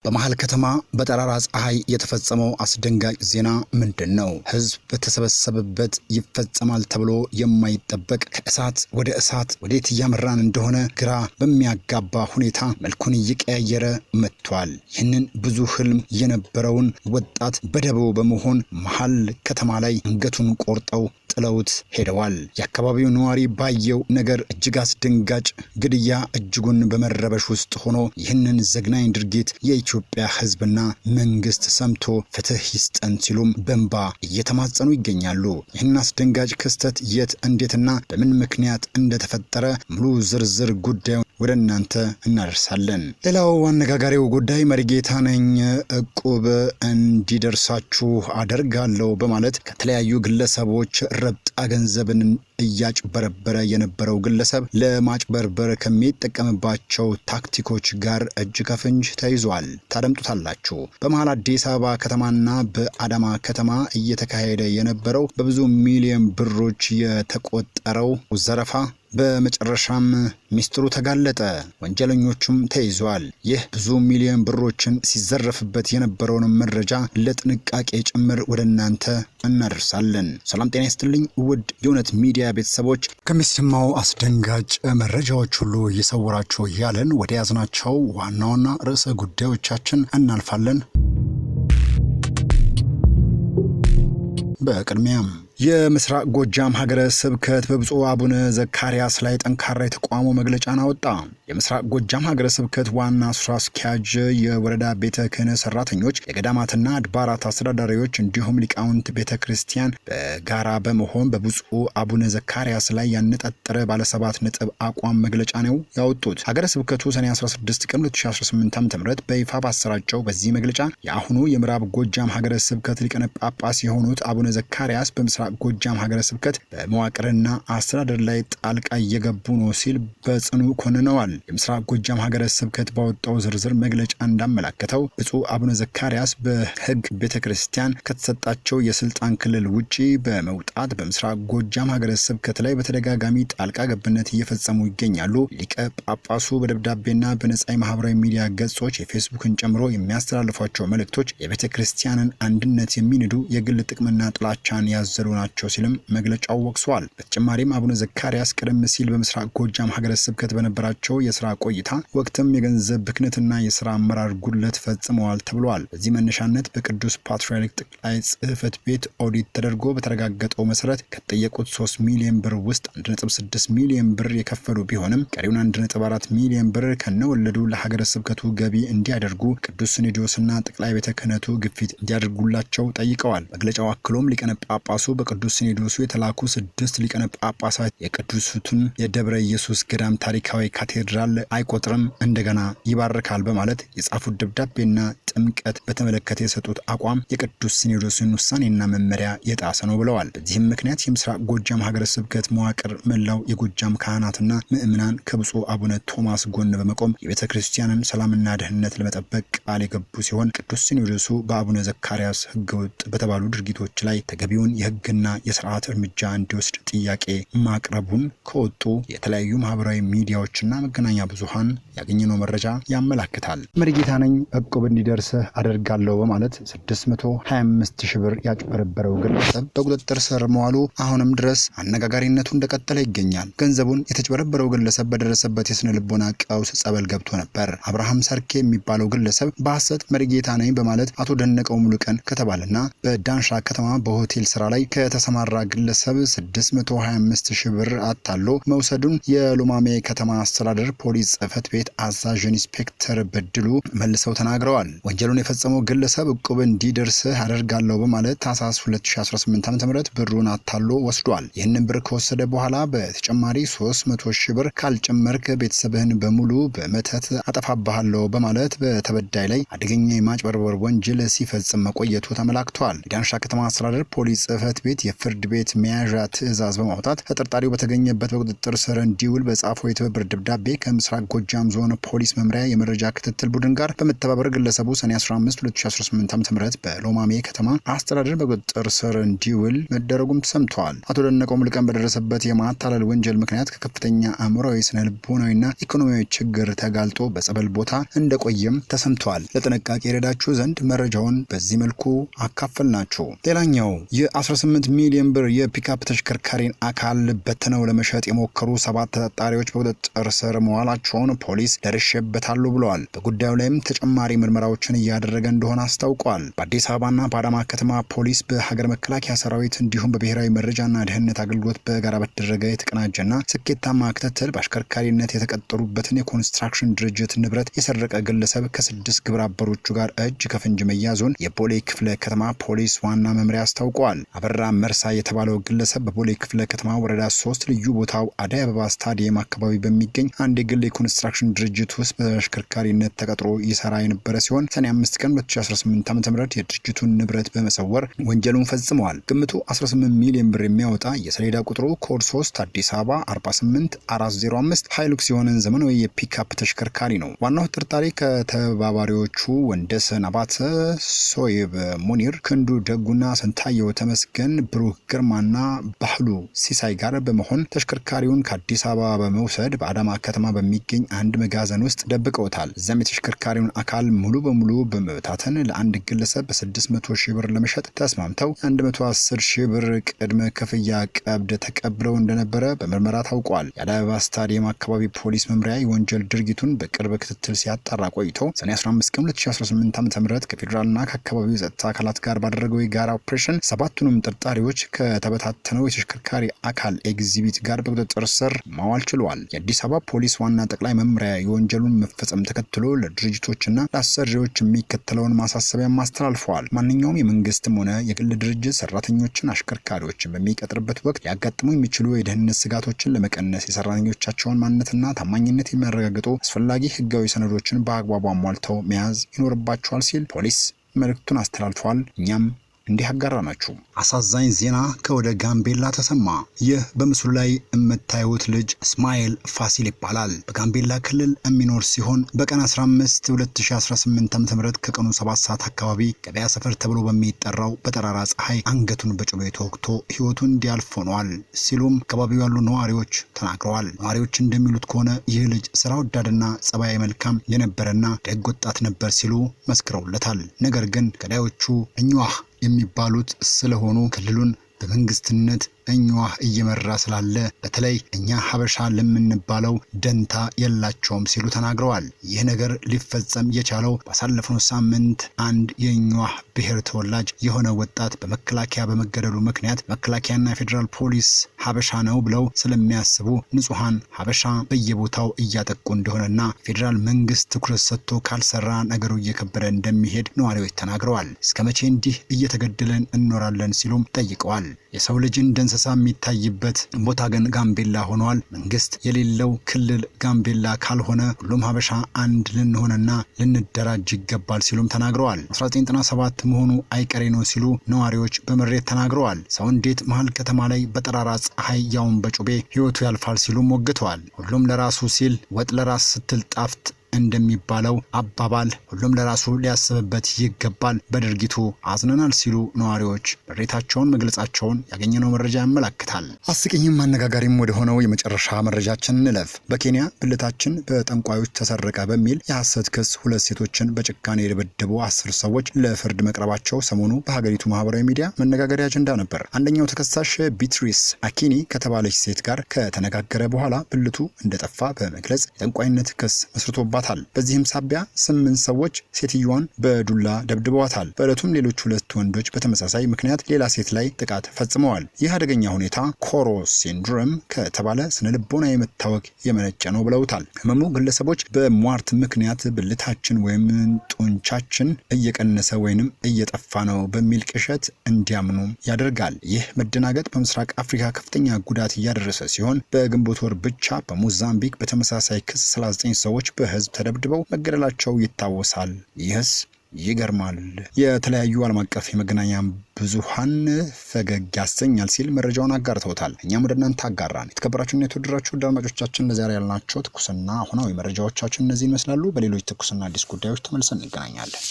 በመሃል ከተማ በጠራራ ፀሐይ የተፈጸመው አስደንጋጭ ዜና ምንድነው? ህዝብ በተሰበሰበበት ይፈጸማል ተብሎ የማይጠበቅ ከእሳት ወደ እሳት ወዴት እያመራን እንደሆነ ግራ በሚያጋባ ሁኔታ መልኩን እየቀያየረ መጥቷል። ይህንን ብዙ ህልም የነበረውን ወጣት በደቦ በመሆን መሃል ከተማ ላይ አንገቱን ቆርጠው ጥለውት ሄደዋል። የአካባቢው ነዋሪ ባየው ነገር እጅግ አስደንጋጭ ግድያ እጅጉን በመረበሽ ውስጥ ሆኖ ይህንን ዘግናኝ ድርጊት የኢትዮጵያ ህዝብና መንግስት ሰምቶ ፍትህ ይስጠን ሲሉም በእንባ እየተማጸኑ ይገኛሉ። ይህን አስደንጋጭ ክስተት የት እንዴትና በምን ምክንያት እንደተፈጠረ ሙሉ ዝርዝር ጉዳዩን ወደ እናንተ እናደርሳለን። ሌላው አነጋጋሪው ጉዳይ መሪጌታ ነኝ እቁብ እንዲደርሳችሁ አደርጋለሁ በማለት ከተለያዩ ግለሰቦች ረብጣ ገንዘብን እያጭበረበረ የነበረው ግለሰብ ለማጭበርበር ከሚጠቀምባቸው ታክቲኮች ጋር እጅ ከፍንጅ ተይዟል። ታደምጡታላችሁ። በመሃል አዲስ አበባ ከተማና በአዳማ ከተማ እየተካሄደ የነበረው በብዙ ሚሊዮን ብሮች የተቆጠረው ዘረፋ በመጨረሻም ሚስጥሩ ተጋለጠ። ወንጀለኞቹም ተይዟል። ይህ ብዙ ሚሊዮን ብሮችን ሲዘረፍበት የነበረውን መረጃ ለጥንቃቄ ጭምር ወደ እናንተ እናደርሳለን። ሰላም ጤና ይስጥልኝ ውድ የእውነት ሚዲያ ቤተሰቦች፣ ከሚሰማው አስደንጋጭ መረጃዎች ሁሉ እየሰወራችሁ ያለን ወደ ያዝናቸው ዋና ዋና ርዕሰ ጉዳዮቻችን እናልፋለን። በቅድሚያም የምስራቅ ጎጃም ሀገረ ስብከት በብፁዕ አቡነ ዘካርያስ ላይ ጠንካራ የተቃውሞ መግለጫን አወጣ። የምስራቅ ጎጃም ሀገረ ስብከት ዋና ስራ አስኪያጅ፣ የወረዳ ቤተ ክህነት ሰራተኞች፣ የገዳማትና አድባራት አስተዳዳሪዎች እንዲሁም ሊቃውንት ቤተ ክርስቲያን በጋራ በመሆን በብፁዕ አቡነ ዘካርያስ ላይ ያነጣጠረ ባለ7 ነጥብ አቋም መግለጫ ነው ያወጡት። ሀገረ ስብከቱ ሰኔ 16 ቀን 2018 ዓ.ም በይፋ ባሰራጨው በዚህ መግለጫ የአሁኑ የምዕራብ ጎጃም ሀገረ ስብከት ሊቀነ ጳጳስ የሆኑት አቡነ ዘካርያስ በምስራቅ ጎጃም ሀገረ ስብከት በመዋቅርና አስተዳደር ላይ ጣልቃ እየገቡ ነው ሲል በጽኑ ኮንነዋል። የምስራቅ ጎጃም ሀገረ ስብከት ባወጣው ዝርዝር መግለጫ እንዳመላከተው ብፁዕ አቡነ ዘካርያስ በሕግ ቤተክርስቲያን ከተሰጣቸው የስልጣን ክልል ውጪ በመውጣት በምስራቅ ጎጃም ሀገረ ስብከት ላይ በተደጋጋሚ ጣልቃ ገብነት እየፈጸሙ ይገኛሉ። ሊቀ ጳጳሱ በደብዳቤና በነጻ ማህበራዊ ሚዲያ ገጾች የፌስቡክን ጨምሮ የሚያስተላልፏቸው መልእክቶች የቤተክርስቲያንን አንድነት የሚንዱ የግል ጥቅምና ጥላቻን ያዘሉ ናቸው ሲልም መግለጫው ወቅሷል። በተጨማሪም አቡነ ዘካርያስ ቀደም ሲል በምስራቅ ጎጃም ሀገረ ስብከት በነበራቸው የስራ ቆይታ ወቅትም የገንዘብ ብክነትና የስራ አመራር ጉድለት ፈጽመዋል ተብሏል። በዚህ መነሻነት በቅዱስ ፓትርያርክ ጠቅላይ ጽሕፈት ቤት ኦዲት ተደርጎ በተረጋገጠው መሰረት ከተጠየቁት 3 ሚሊዮን ብር ውስጥ 1.6 ሚሊዮን ብር የከፈሉ ቢሆንም ቀሪውን 1.4 ሚሊዮን ብር ከነወለዱ ለሀገረ ስብከቱ ገቢ እንዲያደርጉ ቅዱስ ሲኖዶስና ጠቅላይ ቤተ ክህነቱ ግፊት እንዲያደርጉላቸው ጠይቀዋል። መግለጫው አክሎም ሊቀነ ጳጳሱ በቅዱስ ሲኖዶሱ የተላኩ 6 ሊቃነ ጳጳሳት የቅዱሱትን የደብረ ኢየሱስ ገዳም ታሪካዊ ካቴድራል አይቆጥርም እንደገና ይባርካል በማለት የጻፉት ደብዳቤና ጥምቀት በተመለከተ የሰጡት አቋም የቅዱስ ሲኖዶስን ውሳኔና መመሪያ የጣሰ ነው ብለዋል። በዚህም ምክንያት የምስራቅ ጎጃም ሀገረ ስብከት መዋቅር መላው የጎጃም ካህናትና ምእምናን ከብፁዕ አቡነ ቶማስ ጎን በመቆም የቤተ ክርስቲያንን ሰላምና ደህንነት ለመጠበቅ ቃል የገቡ ሲሆን ቅዱስ ሲኖዶሱ በአቡነ ዘካርያስ ህገወጥ በተባሉ ድርጊቶች ላይ ተገቢውን የህግና የስርዓት እርምጃ እንዲወስድ ጥያቄ ማቅረቡን ከወጡ የተለያዩ ማህበራዊ ሚዲያዎችና መገናኛ ብዙሃን ያገኘነው መረጃ ያመላክታል። መሪጌታ ነኝ እቁብ እንዲደርስህ አደርጋለሁ በማለት 625 ሺህ ብር ያጭበረበረው ግለሰብ በቁጥጥር ስር መዋሉ አሁንም ድረስ አነጋጋሪነቱ እንደቀጠለ ይገኛል። ገንዘቡን የተጭበረበረው ግለሰብ በደረሰበት የስነ ልቦና ቀውስ ጸበል ገብቶ ነበር። አብርሃም ሰርኬ የሚባለው ግለሰብ በሐሰት መሪጌታ ነኝ በማለት አቶ ደነቀው ሙሉቀን ከተባለና በዳንሻ ከተማ በሆቴል ስራ ላይ ከተሰማራ ግለሰብ 625 ሺህ ብር አታሎ መውሰዱን የሉማሜ ከተማ አስተዳደር ፖሊስ ጽሕፈት ቤት አዛዥ ኢንስፔክተር በድሉ መልሰው ተናግረዋል። ወንጀሉን የፈጸመው ግለሰብ እቁብ እንዲደርስህ አደርጋለሁ በማለት ታህሳስ 2018 ዓ.ም ብሩን አታሎ ወስዷል። ይህንን ብር ከወሰደ በኋላ በተጨማሪ 300 ሺህ ብር ካልጨመርክ ቤተሰብህን በሙሉ በመተት አጠፋብሃለሁ በማለት በተበዳይ ላይ አደገኛ የማጭበርበር ወንጀል ሲፈጽም መቆየቱ ተመላክቷል። የዳንሻ ከተማ አስተዳደር ፖሊስ ጽሕፈት ቤት የፍርድ ቤት መያዣ ትዕዛዝ በማውጣት ተጠርጣሪው በተገኘበት በቁጥጥር ስር እንዲውል በጻፈው የትብብር ደብዳቤ ከምስራቅ ጎጃም ዞን ፖሊስ መምሪያ የመረጃ ክትትል ቡድን ጋር በመተባበር ግለሰቡ ሰኔ 15 2018 ዓ.ም በሎማሜ ከተማ አስተዳደር በቁጥጥር ስር እንዲውል መደረጉም ተሰምተዋል። አቶ ደነቀው ሙልቀን በደረሰበት የማታለል ወንጀል ምክንያት ከከፍተኛ አእምሯዊ፣ ስነ ልቦናዊና ኢኮኖሚያዊ ችግር ተጋልጦ በጸበል ቦታ እንደቆየም ተሰምተዋል። ለጥንቃቄ ይረዳችሁ ዘንድ መረጃውን በዚህ መልኩ አካፈልናችሁ። ሌላኛው የ18 ሚሊዮን ብር የፒካፕ ተሽከርካሪን አካል በትነው ለመሸጥ የሞከሩ 7 ተጠርጣሪዎች በቁጥጥር ስር መዋላቸውን ፖሊስ ደርሼበታለሁ ብለዋል። በጉዳዩ ላይም ተጨማሪ ምርመራዎችን እያደረገ እንደሆነ አስታውቋል። በአዲስ አበባና በአዳማ ከተማ ፖሊስ በሀገር መከላከያ ሰራዊት እንዲሁም በብሔራዊ መረጃና ደህንነት አገልግሎት በጋራ በተደረገ የተቀናጀና ስኬታማ ክትትል በአሽከርካሪነት የተቀጠሩበትን የኮንስትራክሽን ድርጅት ንብረት የሰረቀ ግለሰብ ከ6 ግብረ አበሮቹ ጋር እጅ ከፍንጅ መያዙን የቦሌ ክፍለ ከተማ ፖሊስ ዋና መምሪያ አስታውቋል። አበራ መርሳ የተባለው ግለሰብ በቦሌ ክፍለ ከተማ ወረዳ 3 ልዩ ቦታው አደይ አበባ ስታዲየም አካባቢ በሚገኝ አንድ የግል የኮንስትራክሽን ድርጅት ውስጥ በአሽከርካሪነት ተቀጥሮ ይሰራ የነበረ ሲሆን ሰኔ 5 ቀን 2018 ዓ.ም የድርጅቱን ንብረት በመሰወር ወንጀሉን ፈጽመዋል። ግምቱ 18 ሚሊዮን ብር የሚያወጣ የሰሌዳ ቁጥሩ ኮድ 3 አዲስ አበባ 48405 ሃይሉክስ የሆነን ዘመናዊ የፒካፕ ተሽከርካሪ ነው። ዋናው ተጠርጣሪ ከተባባሪዎቹ ወንደሰን አባተ፣ ሶይብ ሙኒር፣ ክንዱ ደጉና ስንታየው ተመስገን፣ ብሩህ ግርማና ባህሉ ሲሳይ ጋር በመሆን ተሽከርካሪውን ከአዲስ አበባ በመውሰድ በአዳማ ከተማ በሚገኝ አንድ መጋዘን ውስጥ ደብቀውታል። እዚያም የተሽከርካሪውን አካል ሙሉ በሙሉ በመበታተን ለአንድ ግለሰብ በ600 ሺህ ብር ለመሸጥ ተስማምተው 110 ሺህ ብር ቅድመ ክፍያ ቀብድ ተቀብለው እንደነበረ በምርመራ ታውቋል። የአደይ አበባ ስታዲየም አካባቢ ፖሊስ መምሪያ የወንጀል ድርጊቱን በቅርብ ክትትል ሲያጣራ ቆይቶ ሰኔ 15 ቀን 2018 ዓ.ም ከፌዴራልና ከአካባቢው የጸጥታ አካላት ጋር ባደረገው የጋራ ኦፕሬሽን 7ቱንም ተጠርጣሪዎች ከተበታተነው የተሽከርካሪ አካል ኤግዚቢት ጋር በቁጥጥር ስር ማዋል ችሏል። የአዲስ አበባ ፖሊስ ዋና ጠቅላይ መምሪያ የወንጀሉን መፈጸም ተከትሎ ለድርጅቶችና ለአሰሪዎች የሚከተለውን ማሳሰቢያ አስተላልፈዋል። ማንኛውም የመንግስትም ሆነ የግል ድርጅት ሰራተኞችን፣ አሽከርካሪዎችን በሚቀጥርበት ወቅት ሊያጋጥሙ የሚችሉ የደህንነት ስጋቶችን ለመቀነስ የሰራተኞቻቸውን ማንነትና ታማኝነት የሚያረጋግጡ አስፈላጊ ህጋዊ ሰነዶችን በአግባቡ አሟልተው መያዝ ይኖርባቸዋል ሲል ፖሊስ መልእክቱን አስተላልፏል። እኛም እንዲህ አጋራናችሁ። አሳዛኝ ዜና ከወደ ጋምቤላ ተሰማ። ይህ በምስሉ ላይ የምታዩት ልጅ እስማኤል ፋሲል ይባላል። በጋምቤላ ክልል የሚኖር ሲሆን በቀን 15 2018 ዓ.ም ከቀኑ 7 ሰዓት አካባቢ ገበያ ሰፈር ተብሎ በሚጠራው በጠራራ ፀሐይ አንገቱን በጩቤ ተወግቶ ህይወቱን እንዲያልፍ ሆኗል ሲሉም አካባቢው ያሉ ነዋሪዎች ተናግረዋል። ነዋሪዎች እንደሚሉት ከሆነ ይህ ልጅ ስራ ወዳድና ጸባይ መልካም የነበረና ደግ ወጣት ነበር ሲሉ መስክረውለታል። ነገር ግን ገዳዮቹ እኛህ የሚባሉት ስለሆኑ ክልሉን በመንግስትነት እኛህ እየመራ ስላለ በተለይ እኛ ሀበሻ ለምንባለው ደንታ የላቸውም ሲሉ ተናግረዋል። ይህ ነገር ሊፈጸም የቻለው ባሳለፈው ሳምንት አንድ የእኛህ ብሔር ተወላጅ የሆነ ወጣት በመከላከያ በመገደሉ ምክንያት መከላከያና የፌዴራል ፖሊስ ሀበሻ ነው ብለው ስለሚያስቡ ንጹሃን ሀበሻ በየቦታው እያጠቁ እንደሆነና ፌዴራል መንግስት ትኩረት ሰጥቶ ካልሰራ ነገሩ እየከበደ እንደሚሄድ ነዋሪዎች ተናግረዋል። እስከ መቼ እንዲህ እየተገደለን እንኖራለን ሲሉም ጠይቀዋል። የሰው ልጅ እንደ እንስሳ የሚታይበት ቦታ ግን ጋምቤላ ሆኗል። መንግስት የሌለው ክልል ጋምቤላ ካልሆነ ሁሉም ሀበሻ አንድ ልንሆንና ልንደራጅ ይገባል ሲሉም ተናግረዋል። 1997 መሆኑ አይቀሬ ነው ሲሉ ነዋሪዎች በምሬት ተናግረዋል። ሰው እንዴት መሀል ከተማ ላይ በጠራራ ፀሐይ ያውን በጩቤ ህይወቱ ያልፋል ሲሉም ሞግተዋል። ሁሉም ለራሱ ሲል ወጥ ለራስ ስትል ጣፍጥ እንደሚባለው አባባል ሁሉም ለራሱ ሊያስብበት ይገባል። በድርጊቱ አዝነናል ሲሉ ነዋሪዎች ምሬታቸውን መግለጻቸውን ያገኘነው መረጃ ያመለክታል። አስቂኝም አነጋጋሪም ወደ ሆነው የመጨረሻ መረጃችን እንለፍ። በኬንያ ብልታችን በጠንቋዮች ተሰረቀ በሚል የሐሰት ክስ 2 ሴቶችን በጭካኔ የደበደቡ 10 ሰዎች ለፍርድ መቅረባቸው ሰሞኑ በሀገሪቱ ማህበራዊ ሚዲያ መነጋገሪያ አጀንዳ ነበር። አንደኛው ተከሳሽ ቢትሪስ አኪኒ ከተባለች ሴት ጋር ከተነጋገረ በኋላ ብልቱ እንደጠፋ በመግለጽ የጠንቋይነት ክስ መስርቶባታል። በዚህም ሳቢያ 8 ሰዎች ሴትዮዋን በዱላ ደብድበዋታል። በዕለቱም ሌሎች 2 ወንዶች በተመሳሳይ ምክንያት ሌላ ሴት ላይ ጥቃት ፈጽመዋል። ይህ አደገኛ ሁኔታ ኮሮ ሲንድሮም ከተባለ ስነልቦናዊ መታወክ የመነጨ ነው ብለውታል። ህመሙ ግለሰቦች በሟርት ምክንያት ብልታችን ወይም ጡንቻችን እየቀነሰ ወይንም እየጠፋ ነው በሚል ቅዠት እንዲያምኑ ያደርጋል። ይህ መደናገጥ በምስራቅ አፍሪካ ከፍተኛ ጉዳት እያደረሰ ሲሆን በግንቦት ወር ብቻ በሞዛምቢክ በተመሳሳይ ክስ 39 ሰዎች በህዝብ ተደብድበው መገደላቸው ይታወሳል። ይህስ ይገርማል። የተለያዩ ዓለም አቀፍ የመገናኛ ብዙሃን ፈገግ ያሰኛል ሲል መረጃውን አጋርተውታል። እኛም ወደ እናንተ አጋራን። የተከበራችሁና የተወደዳችሁ አድማጮቻችን ለዛሬ ያልናቸው ትኩስና አሁናዊ መረጃዎቻችን እነዚህ ይመስላሉ። በሌሎች ትኩስና አዲስ ጉዳዮች ተመልሰን እንገናኛለን።